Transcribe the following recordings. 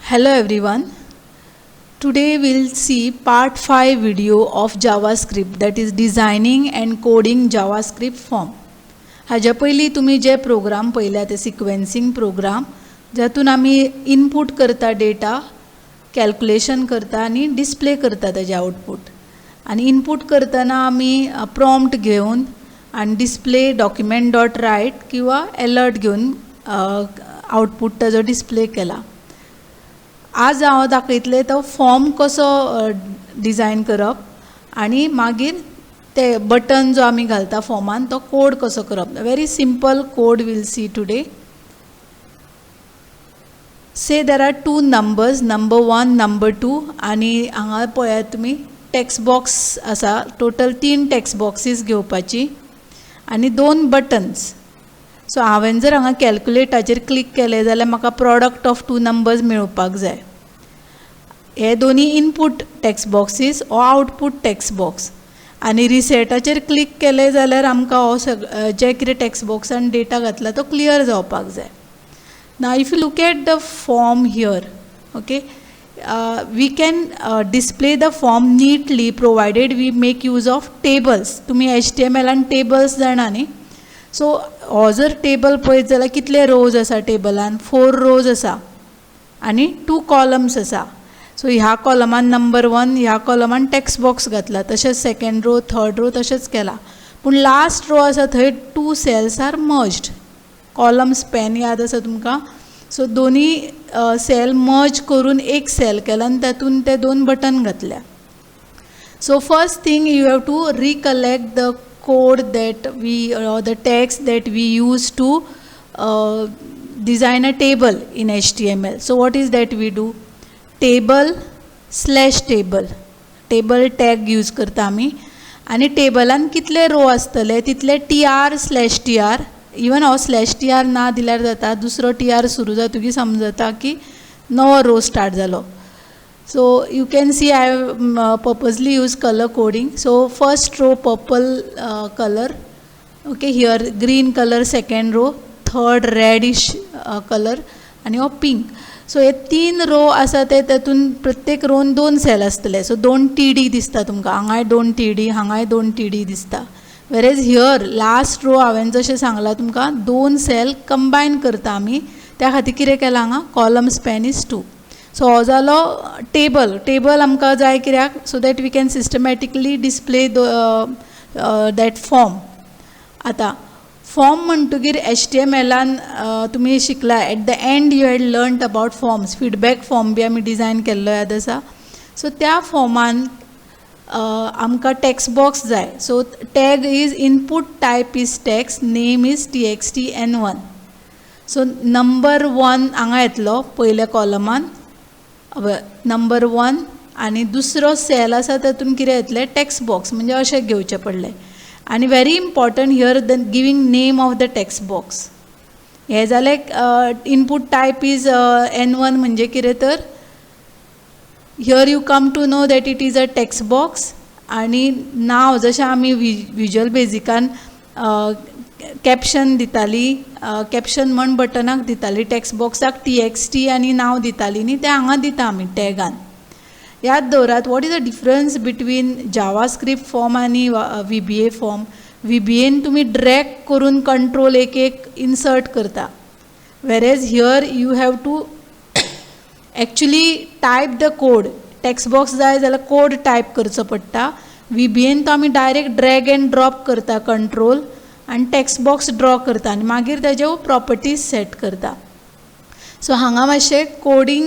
Hello everyone. Today we'll see part 5 video of JavaScript, that is designing and coding JavaScript form. हाज्या पयलीं तुम्ही जे programme पळयल्या ते सिक्वेन्सिंग प्रोग्राम जातून आमी इनपुट करता डेटा, कॅल्क्युलेशन करता आणि डिस्प्ले करता तेजे आउटपुट. आणि इनपुट करतना आमी प्रॉम्प्ट घेवन आणि डिस्प्ले डॉक्युमेंट डॉट रायट किंवा अलर्ट घेवन आउटपुट ताजो डिस्प्ले केला. आज हांव दाखयतलें तो फॉर्म कसो डिझायन करप आणि मागीर ते बटन जो आमी घालता फॉर्मान तो कोड कसो करप. Very simple code we'll see today. Say there are two numbers, number 1, number 2 आणि हांगा पळयात तुमी टेक्स्ट बॉक्स आसा. टोटल 3 टेक्स्ट बॉक्सीस घेवपाची आणि 2 बटन्स. सो हांवें जर हांगा कॅल्क्युलेटाचेर क्लिक केलें जाल्यार म्हाका प्रॉडक्ट ऑफ 2 नंबर्स मेळोवपाक जाय. हे दोन्ही इनपुट टेक्स्ट बॉक्सीस ओ आउटपुट टेक्स्ट बॉक्स. आणि रिसेटाचेर क्लिक केले जाल्यार आमकां हो जे कितें टेक्स्ट बॉक्सान डेटा घातला तो क्लियर जावपाक जाय. Now if you look at the form here, okay, we can display the form neatly provided we make use of tables. तुमी HTML टेबल्स जाणा न्ही. सो हो जर टेबल पळयत जाल्यार कितले रोज आसा टेबलान? 4 रोज आसा आणि 2 कॉलम्स आसा. सो ह्या कॉलमान नंबर 1, ह्या कॉलमान टेक्स्ट बॉक्स घातला, तशेंच सेकंड रो, थर्ड रो तशेंच केला. पूण लास्ट रो आसा थंय 2 cells are merged. Column span याद आसा तुमकां? सो दोन्ही सेल मर्ज करून एक सेल केला आनी तातूंत ते 2 बटन घातल्या. So first thing you have to recollect the code that we or the text that we use to design a table in HTML. So what is that we do? Table slash table. Table tag use करता आमी आणि टेबलान कितले row आसतले तितले tr slash tr. Even हो slash tr ना दिल्यार जाता. दुसरो tr सुरू जातकीर समजता की नवो रो स्टार्ट जालो. So you can see I have purposely used color coding. So first row purple color, okay, here green color second row, third reddish color आणि हो pink. So हे 3 रो आसा ते तातून प्रत्येक रोन 2 सेल आसतले. सो 2 TD दिसता तुमकां. हांगाय 2 TD, हांगाय 2 TD दिसता. वेरेज हियर लास्ट रो हांवें जशें सांगलां तुमकां 2 सेल कंबायन करता आमी. त्या खातीर कितें केलां हांगा कॉलम स्पॅन इज 2. सो हो जालो टेबल. टेबल आमकां जाय कित्याक? So that we can systematically display that form. आतां फॉर्म म्हणटकीर HTMLान तुमी शिकला at the end you had learn about forms. Feedback form बी आमी डिझायन केल्लो याद आसा. सो त्या फॉर्मान आमकां टेक्स्ट बॉक्स जाय. So tag is input type is text, name is TXT N1. So number 1 हांगा येतलो पयल्या कॉलमान, नंबर 1 आणि दुसरो सेल आसा तातून कितें येतलें टेक्स्ट बॉक्स. म्हणजे अशें घेवचें पडलें. आणि very important here the giving name of the text box. हें जालें इनपूट टायप इज N1 म्हणजे कितें तर here you come to know that it is a text box. आणि नाव जशें आमी विज्युअल बेजिकान कॅप्शन दिताली, कॅप्शन म्हण बटनाक दिताली, टेक्स्ट बॉक्साक TXT आणि नाव दिताली न्ही, तें हांगा दिता आमी टॅगान. याद दवरात what is the difference between JavaScript form आणि VBA फॉर्म. VBAन तुमी ड्रॅग करून कंट्रोल एक इन्सर्ट करता. Whereas here you have to actually type the code. Text box जाय जाल्यार कोड टायप करचो पडटा. VBAन तो आमी डायरेक्ट ड्रॅग एंड ड्रॉप करता कंट्रोल आणि टेक्स्ट बॉक्स ड्रॉ करता आणि मागीर ताज्यो प्रॉपर्टीज सेट करता. सो हांगा मातशें कोडिंग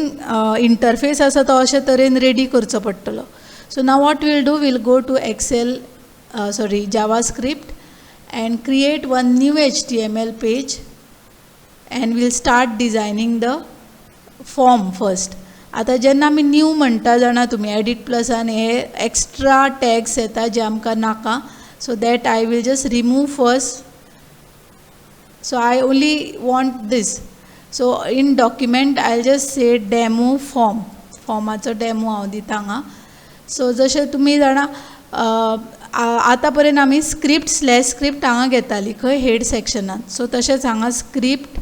इंटरफेस आसा तो अशे तरेन रेडी करचो पडटलो. So now what we'll do, we'll go to JavaScript and create one new HTML page and we'll start designing the form first. आता जेन्ना आमी न्यू म्हणटा जाणा तुमी एडिट प्लसान हे एक्स्ट्रा टॅग्स येता जे आमकां नाका. So that I will just remove first. So I only want this. So in document I'll just say demo form. फॉर्माचो डेमो हांव दिता हांगा. सो जशें तुमी जाणा आतां पर्यंत आमी स्क्रिप्ट हांगा घेताली खंय हेड सेक्शनान. सो तशेंच हांगा स्क्रिप्ट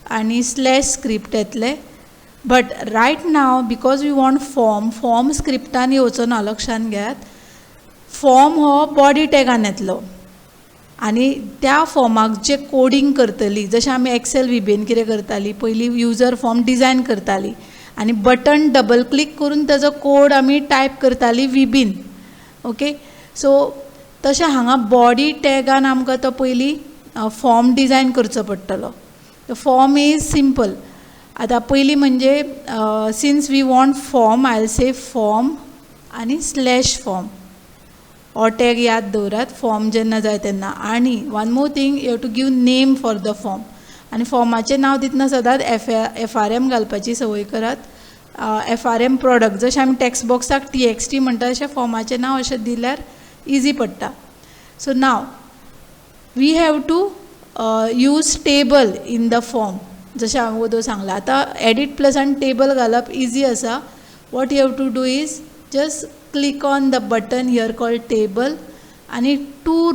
आणि स्लॅश स्क्रिप्ट येतले but right now because we want form स्क्रिप्टान येवचो ना, लक्षान घेयात. फॉर्म हो बॉडी टॅगान येतलो आनी त्या फॉर्माक जे कोडिंग करतली, जशें आमी एक्सेल विबेन कितें करताली, पयलीं युजर फॉर्म डिझायन करताली आनी बटन डबल क्लिक करून ताजो कोड आमी टायप करताली विबीन. ओके, सो तशें हांगा बॉडी टॅगान आमकां तो पयलीं फॉर्म डिझायन करचो पडटलो. Form is simple. आतां पयलीं म्हणजे since we want form, I will say form आनी स्लॅश फॉर्म हो टॅग याद दवरात फॉर्म जेन्ना जाय तेन्ना. आनी one more thing, you have to give name for the form. आनी फॉर्माचें नांव दितना सदांच FRM घालपाची संवय करात. FRM प्रोडक्ट, जशें आमी टॅक्स्ट बॉक्साक TXT म्हणटा तशें फॉर्माचें नांव अशें दिल्यार इजी पडटा. So now we have to use table in the form, जशें हांवें वदो सांगलां. आतां एडीट प्लसान टेबल घालप इजी आसा. What you have to do is just click on the button here called table आणि 4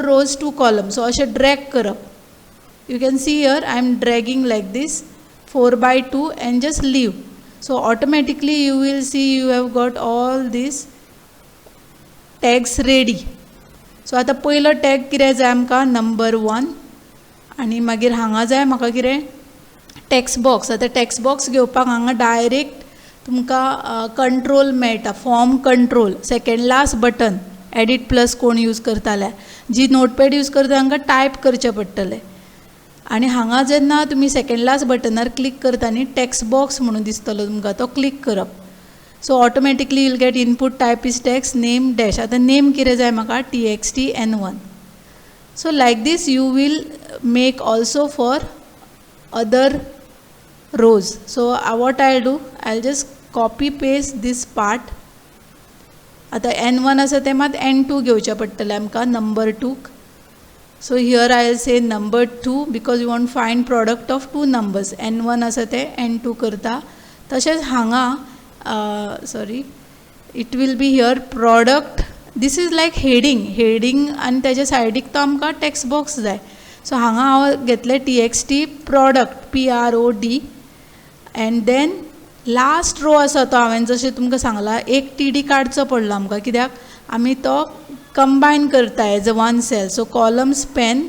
rows 2 columns. So अशें drag करप. You can see here I am dragging like this 4/2 and just leave. So automatically you will see you have got all these tags ready. So आता पयलो tag कितें जाय आमकां, number 1. आनी मागीर हांगा जाय म्हाका कितें, टेक्स्ट बॉक्स. आतां टेक्स्ट बॉक्स घेवपाक हांगा डायरेक्ट तुमकां कंट्रोल मेळटा, form control, second last button. Edit plus कोण यूज करताले, जी नोटपॅड यूज करता तांकां टायप करचें पडटलें. आनी हांगा जेन्ना तुमी सेकंड लास्ट बटनार क्लिक करता न्ही, टेक्स्ट बॉक्स म्हणून दिसतलो तुमकां, तो क्लिक करप. So automatically you'll get input type is text name dash. आतां नेम कितें जाय म्हाका, TXT N1. So like this you will make also for other rows. So what I'll do, I'll just copy paste this part. आता N1 आसा तें मात N2 घेवचें पडटलें आमकां, number 2. So here I'll say number 2 because you want to find product of 2 numbers. N1 आसा तें N2 करता. तशेंच हांगा it will be here product. This is like heading आनी तेज्या सायडीक तो आमकां टेक्स्ट बॉक्स जाय. सो हांगा हांव घेतलें TXT product PROD. And then last row आसा तो हांवें जशें तुमकां सांगलां, एक TD काडचो पडलो आमकां, कित्याक आमी तो कंबायन करता as a 1 cell. So column span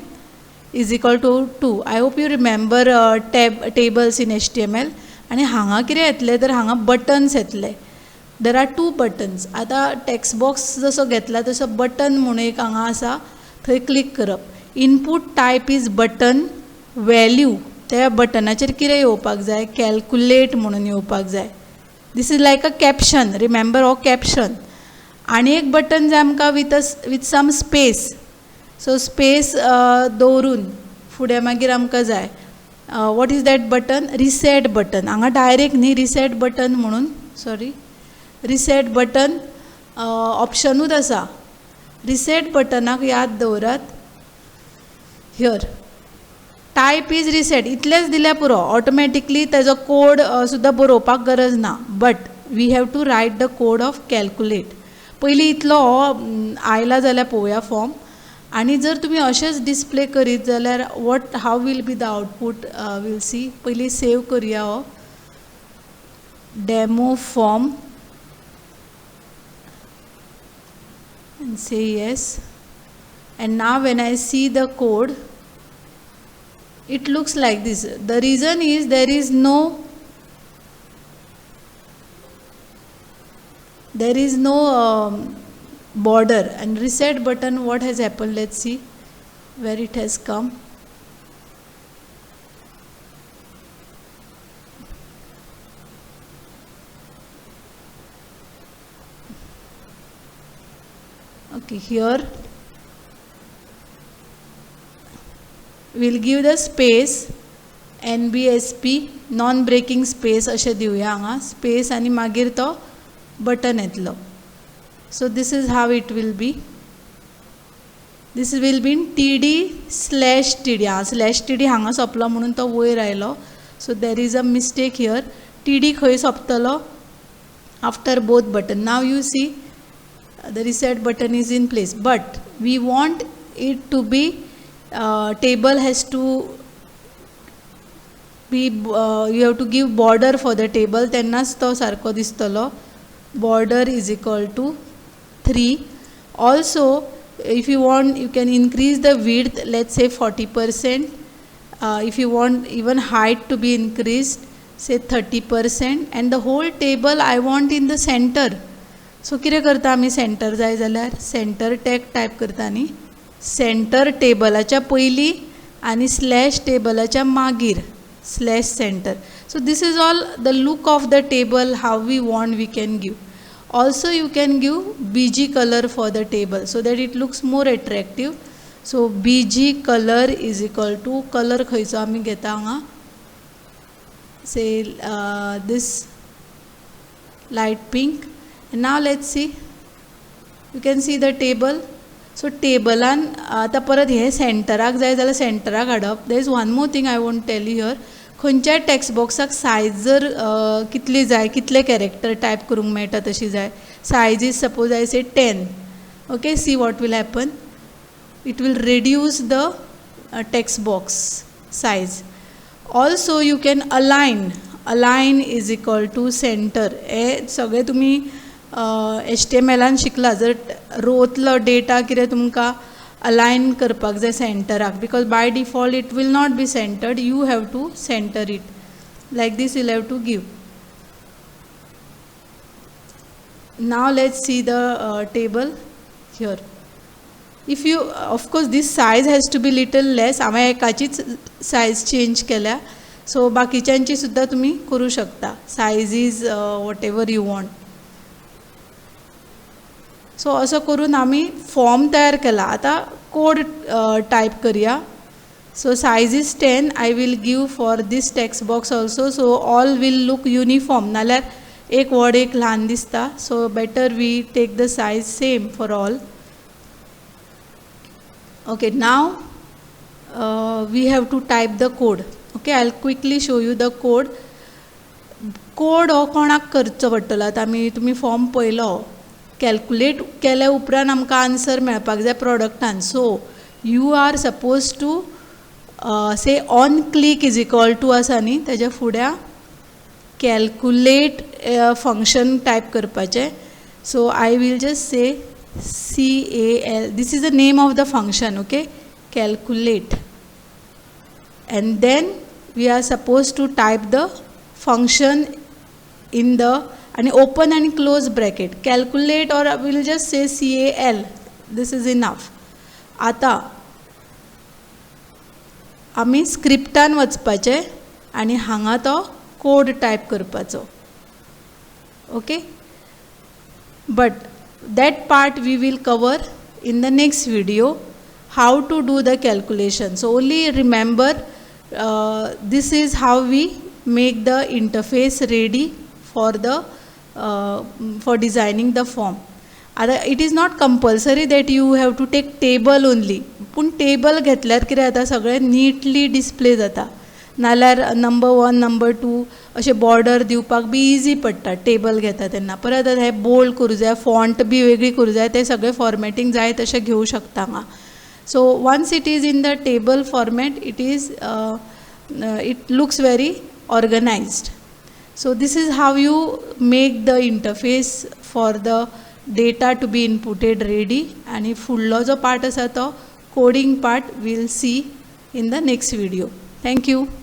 is equal to 2. I hope you remember tables in HTML. आनी हांगा कितें येतलें तर हांगा बटन्स येतले. There are 2 buttons. आतां टेक्स्ट बॉक्स जसो घेतला तसो बटन म्हणून एक हांगा आसा, थंय क्लिक करप. Input type is button. Value त्या बटनाचेर कितें येवपाक जाय, कॅल्कुलेट म्हणून येवपाक जाय. This is like a caption, remember हो कॅप्शन. आनी एक बटन जाय आमकां with some space. So space दवरून फुडें मागीर आमकां जाय, what is that button, reset button. हांगा डायरेक्ट न्ही रिसेट बटन म्हणून, रिसेट बटन ऑप्शनूच आसा. रिसेट बटनाक याद दवरात, हियर टायप इज रिसेट इतलेंच दिल्यार पुरो. ऑटोमॅटिकली तेजो कोड सुद्दां बरोवपाक गरज ना. But we have to write the code of calculate. पयलीं इतलो हो आयला जाल्यार पळोवया फॉर्म. आनी जर तुमी अशेंच डिस्प्ले करीत जाल्यार how will be the output will see. पयलीं सेव करया हो demo form and say yes. And now when I see the code, it looks like this. The reason is there is no border. And reset button, what has happened, let's see where it has come. Okay, here we'll give the space NBSP non breaking space अशें दिवया हांगा space आनी मागीर तो button येतलो. So this is how it will be. This will be in TD/TD. /TD हांगा सोंपलो म्हणून तो वयर आयलो. So there is a mistake here. TD खंय सोंपतलो after both button. Now you see the reset button is in place, but we want it to be table has to you have to give border for the table, तेन्नाच तो सारको दिसतलो. Border is equal to 3. Also, if you want, you can increase the width, let's say 40%. If you want even height to be increased, say 30%. And the whole table I want in the center. So कितें करता आमी centre जाय जाल्यार centre tag type करता न्ही. Centre टेबलाच्या पयलीं आनी स्लॅश टेबलाच्या मागीर slash centre. So this is all the look of the table, how we want we can give. Also you can give BG color for the table so that it looks more attractive. So BG color is equal to color खंयचो आमी घेता हांगा, say this light pink. And now let's see, you can see the table. So टेबलान आतां परत हे सेंटराक जाय जाल्यार सेंटराक हाडप. There is one more thing I want tell you here. खंयच्याय टेक्स्ट बॉक्साक सायज जर कितली जाय, कितले कॅरेक्टर टायप करूंक मेळटा तशी जाय. Size is suppose I say 10. Okay, see what will happen. It will reduce the text box size. Also you can align is equal to center. हे सगळे तुमी HTMLान शिकला. जर रोतलो डेटा कितें तुमकां अलायन करपाक जाय सेंटराक, because by default it will not be centered, you have to center it. Like this you'll have to give. Now let's see the table here. If you, of course this size has to be little less. हांवें एकाचीच size change केल्या, so बाकीच्यांची सुद्दां तुमी करूं शकता. Size is whatever you want. So असो करून आमी फॉर्म तयार केला. आतां कोड टायप करया. So size is 10. I will give for this text box also, so all will look uniform. नाल्यार एक व्हड एक ल्हान दिसता. So better we take the size same for all. Okay, now we have to type the code. Okay, I will quickly show you the code. Code हो कोणाक करचो पडटलो. आतां तुमी फॉर्म पळयलो, कॅल्कुलेट केल्या उपरांत आमकां आन्सर मेळपाक जाय प्रोडक्टान. So you are suppose to say on click is equal to आसा न्ही, तेज्या फुड्या कॅल्कुलेट फंक्शन टायप करपाचें. So I will just say CAL. This is the name of the function. Okay, calculate. and then we are supposed to type the function in the and open and close bracket. Calculate, or we will just say CAL. This is enough. आता आमी स्क्रिप्टान वचपाचे आनी हांगा तो code type करपाचो. Okay, but that part we will cover in the next video, how to do the calculation. So only remember, this is how we make the interface ready for the for designing the form. It is not compulsory that you have to take table only. पण table घेतल्यार कितें जाता, सगळें neatly display जाता. नाल्यार number 1 number 2 अशें border दिवपाक be easy पडटा टेबल घेता तेन्ना. परत हें बोल्ड करूं जाय, फॉन्ट बी वेगळी करूं जाय, तें सगळें फॉर्मेटींग जाय तशें घेवं शकता हांगा. So once it is in the table format, it looks very organized. So this is how you make the interface for the data to be inputted ready. And फुडलो जो part आसा तो coding part we'll see in the next video. Thank you.